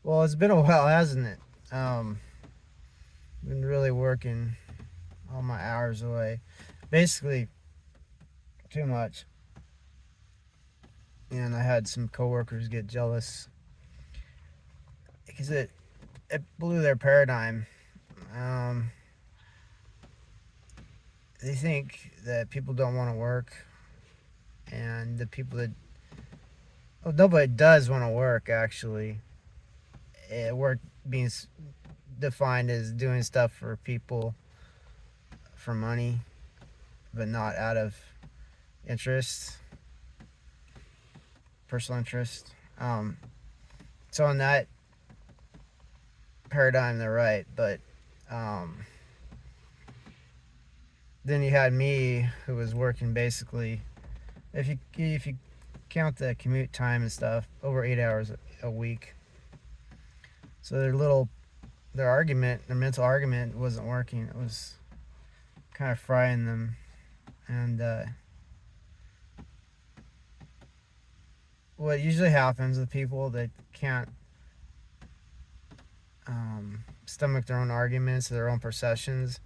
Well, it's been a while, hasn't it? Been really working all my hours away. Basically, too much. And I had some coworkers get jealous because it blew their paradigm. Um, they think that people don't want to work, and the people that nobody does want to work actually. Work being defined as doing stuff for people for money, but not out of interest, personal interest. So in that paradigm, they're right, but um, then you had me who was working basically, if you count the commute time and stuff, over 8 hours a week. So their mental argument wasn't working. It was kind of frying them, and what usually happens with people that can't stomach their own arguments, their own processions,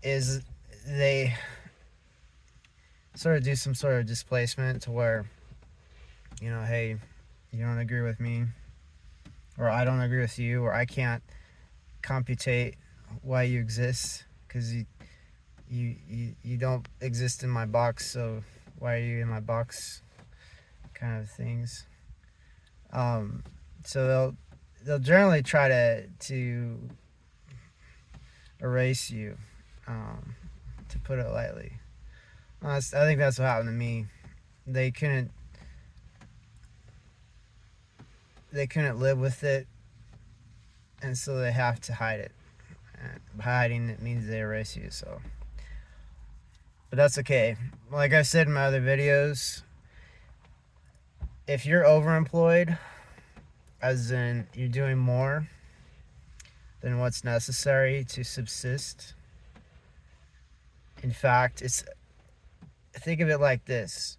is they sort of do some sort of displacement to where, hey, you don't agree with me, or I don't agree with you, or I can't computate why you exist because you don't exist in my box, so why are you in my box, kind of things. So they'll generally try to erase you, um, to put it lightly. I think that's what happened to me. They couldn't they couldn't live with it, and so they have to hide it. And hiding it means they erase you. So, but that's okay. Like I said in my other videos, if you're overemployed, as in you're doing more than what's necessary to subsist. In fact, it's think of it like this.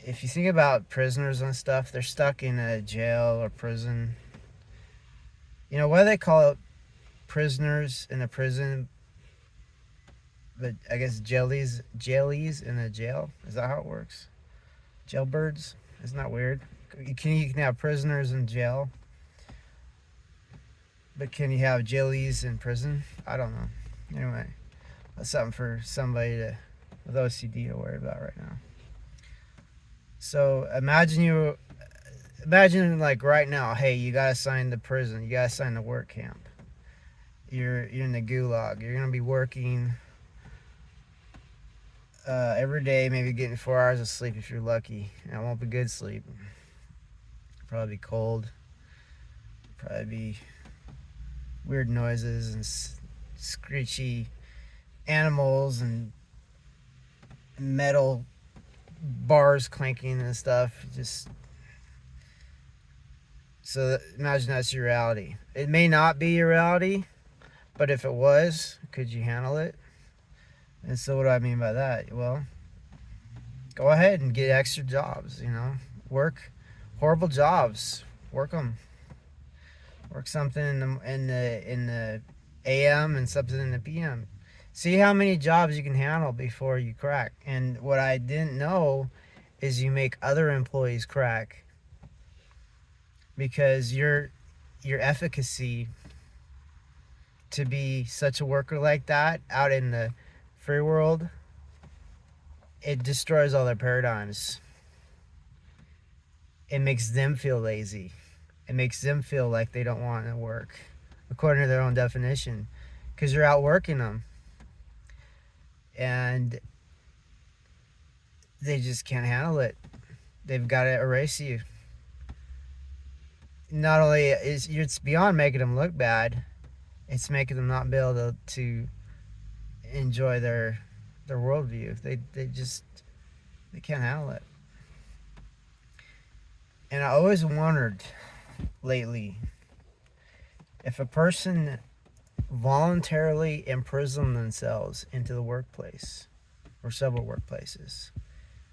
If you think about prisoners and stuff, they're stuck in a jail or prison. Why do they call it prisoners in a prison? But I guess jailies in a jail. Is that how it works? Jailbirds? Isn't that weird? You can have prisoners in jail, but can you have jailies in prison? I don't know. Anyway, that's something for somebody with OCD to worry about right now. So imagine like right now, hey, you gotta sign the prison, you gotta sign the work camp. You're in the gulag. You're gonna be working every day, maybe getting 4 hours of sleep if you're lucky. And it won't be good sleep. Probably be cold. Probably be weird noises and screechy animals and metal bars clanking and stuff. Just so imagine that's your reality. It may not be your reality, but if it was, could you handle it? And so what do I mean by that? Well, go ahead and get extra jobs. Work horrible jobs. Work them. Work something in the AM and something in the PM. See how many jobs you can handle before you crack. And what I didn't know is you make other employees crack because your efficacy to be such a worker like that out in the free world, it destroys all their paradigms. It makes them feel lazy. It makes them feel like they don't want to work according to their own definition because you're outworking them. And they just can't handle it. They've got to erase you. Not only is it's beyond making them look bad, it's making them not be able to enjoy their worldview. They can't handle it. And I always wondered lately if a person voluntarily imprisoned themselves into the workplace or several workplaces,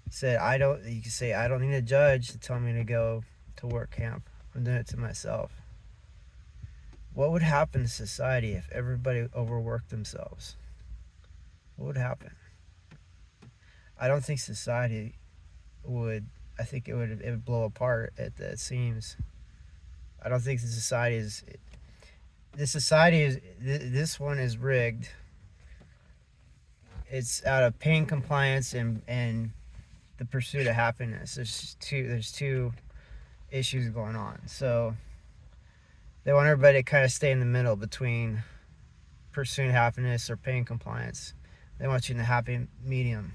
said, you can say, I don't need a judge to tell me to go to work camp. I'm doing it to myself. What would happen to society if everybody overworked themselves? What would happen? I don't think society would. I think it would blow apart at the seams. I don't think the society is. The society is. This one is rigged. It's out of pain compliance and the pursuit of happiness. There's two issues going on. So they want everybody to kind of stay in the middle between pursuing happiness or pain compliance. They want you in the happy medium.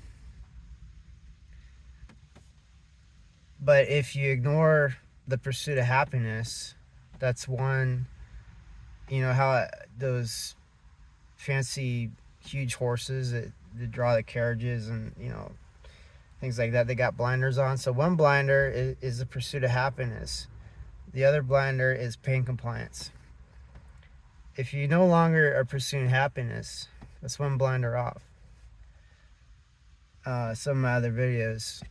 But if you ignore the pursuit of happiness, that's one, how those fancy huge horses that draw the carriages and things like that, they got blinders on. So one blinder is the pursuit of happiness, the other blinder is pain compliance. If you no longer are pursuing happiness, that's one blinder off. Some of my other videos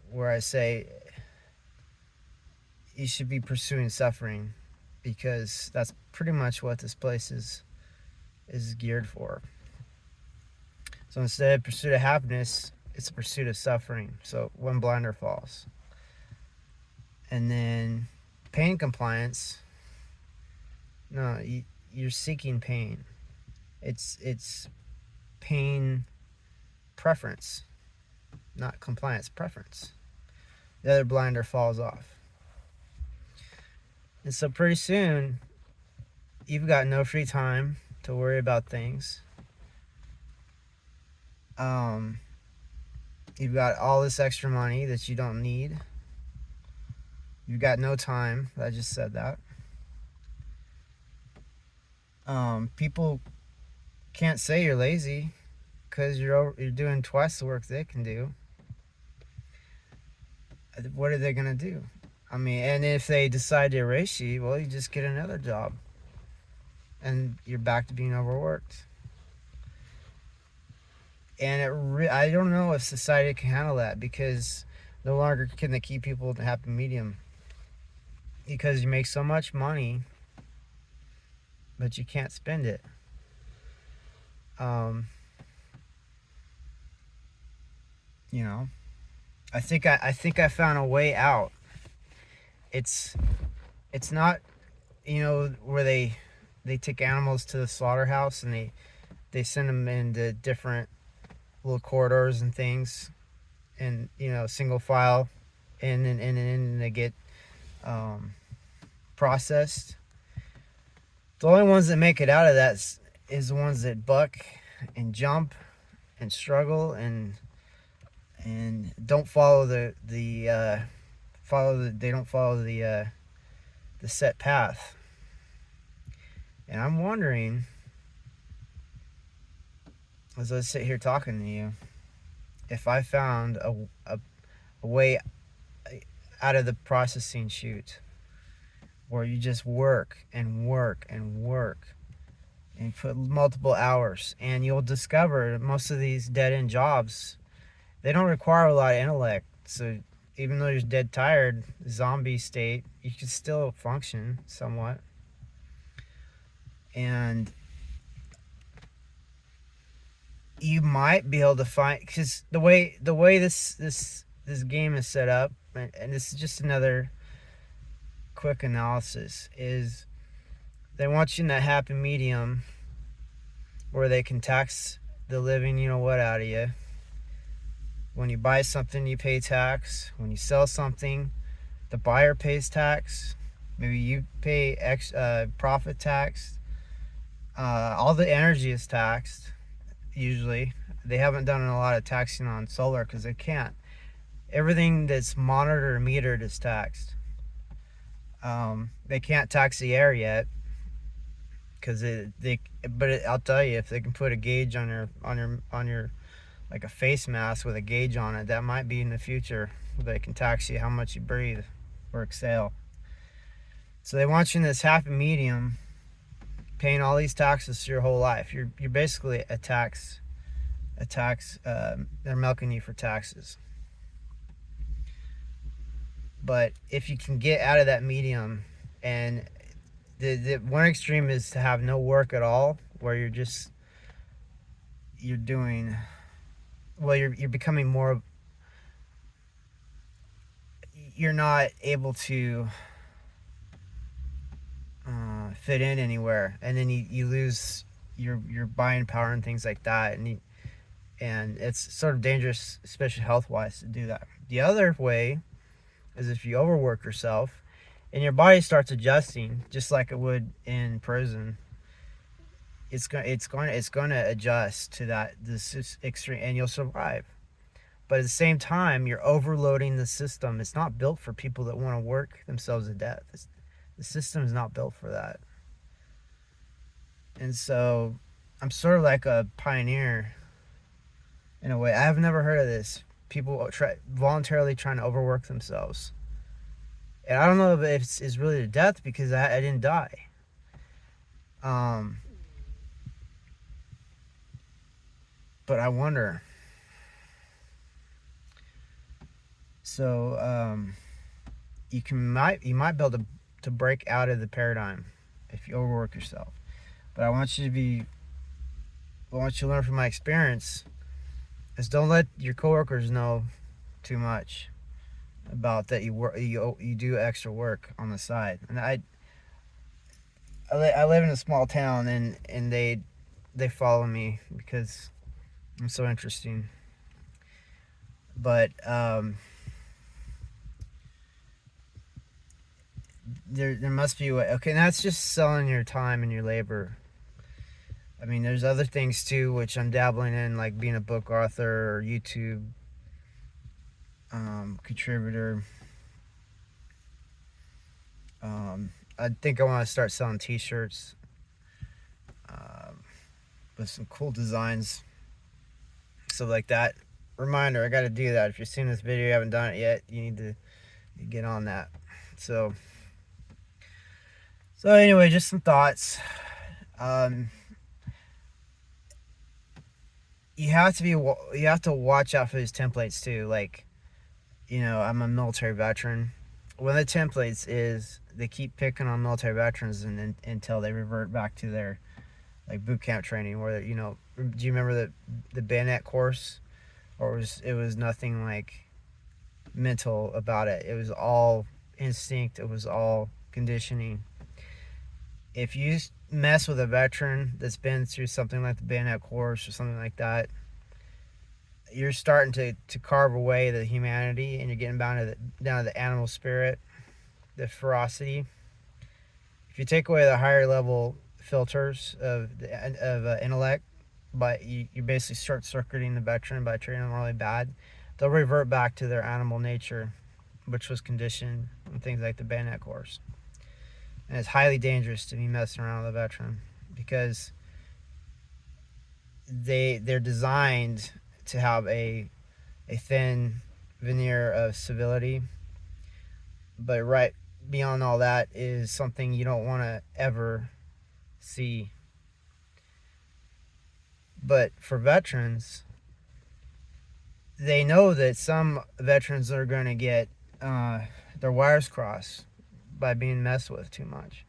where I say you should be pursuing suffering, because that's pretty much what this place is geared for. So instead of pursuit of happiness, it's a pursuit of suffering. So one blinder falls. And then pain compliance, no, you're seeking pain. It's pain preference, not compliance, preference. The other blinder falls off. And so pretty soon, you've got no free time to worry about things. You've got all this extra money that you don't need. You've got no time. I just said that. People can't say you're lazy because you're doing twice the work they can do. What are they gonna do? I mean, and if they decide to erase you, well, you just get another job, and you're back to being overworked. And I don't know if society can handle that, because no longer can they keep people in the happy medium, because you make so much money, but you can't spend it. I think I found a way out. It's not, where they take animals to the slaughterhouse and they send them into different little corridors and things, and single file in and they get processed. The only ones that make it out of that is the ones that buck and jump and struggle and don't follow the set path. And I'm wondering, as I sit here talking to you, if I found a way out of the processing chute where you just work and work and work and put multiple hours, and you'll discover most of these dead-end jobs, they don't require a lot of intellect. So even though you're dead tired, zombie state, you can still function somewhat. And you might be able to find, because the way this game is set up, and this is just another quick analysis, is they want you in that happy medium where they can tax the living out of you. When you buy something, you pay tax. When you sell something, the buyer pays tax. Maybe you pay profit tax. All the energy is taxed. Usually, they haven't done a lot of taxing on solar because they can't. Everything that's monitored or metered is taxed. They can't tax the air yet, because I'll tell you, if they can put a gauge on your like a face mask with a gauge on it, that might be in the future. They can tax you how much you breathe or exhale. So they want you in this happy medium, paying all these taxes your whole life. You're basically a tax. They're milking you for taxes. But if you can get out of that medium, and the one extreme is to have no work at all, where you're doing, well, you're becoming more, you're not able to fit in anywhere, and then you lose your buying power and things like that, and it's sort of dangerous, especially health wise, to do that. The other way is if you overwork yourself and your body starts adjusting just like it would in prison. It's going to adjust to this extreme, and you'll survive. But at the same time, you're overloading the system. It's not built for people that want to work themselves to death. The system is not built for that. And so I'm sort of like a pioneer in a way. I've never heard of this. People voluntarily trying to overwork themselves. And I don't know if it's really to death, because I didn't die. But I wonder. So you might be able to break out of the paradigm if you overwork yourself. But I want you to learn from my experience is don't let your coworkers know too much about that you do extra work on the side. And I live in a small town, and they follow me because I'm so interesting. But there must be a way. Okay, and that's just selling your time and your labor. I mean, there's other things too, which I'm dabbling in, like being a book author or YouTube contributor. I think I want to start selling t-shirts with some cool designs, stuff like that. Reminder, I got to do that. If you're seeing this video, you haven't done it yet, you need to get on that. So anyway, just some thoughts. You have to watch out for these templates too. Like, I'm a military veteran. One of the templates is they keep picking on military veterans until they revert back to their like boot camp training, where do you remember the bayonet course, or it was nothing like mental about it. It was all instinct. It was all conditioning. If you mess with a veteran that's been through something like the bayonet course or something like that, you're starting to carve away the humanity, and you're getting down to the animal spirit, the ferocity. If you take away the higher level filters of intellect, but you basically start circuiting the veteran by treating them really bad, they'll revert back to their animal nature, which was conditioned in things like the bayonet course. And it's highly dangerous to be messing around with a veteran, because they're designed to have a thin veneer of civility, but right beyond all that is something you don't want to ever see. But for veterans, they know that some veterans are going to get their wires crossed by being messed with too much,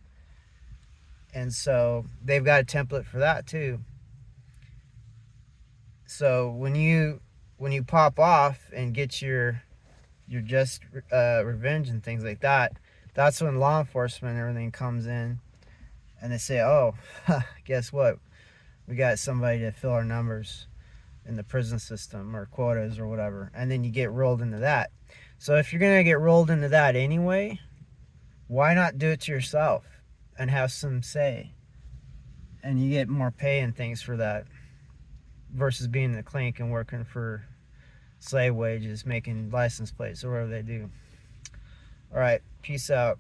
and so they've got a template for that too. So when you pop off and get your just revenge and things like that, that's when law enforcement and everything comes in, and they say, oh, guess what, we got somebody to fill our numbers in the prison system, or quotas or whatever, and then you get rolled into that. So if you're gonna get rolled into that anyway, why not do it to yourself and have some say, and you get more pay and things for that, versus being in the clink and working for slave wages, making license plates or whatever they do. All right, peace out.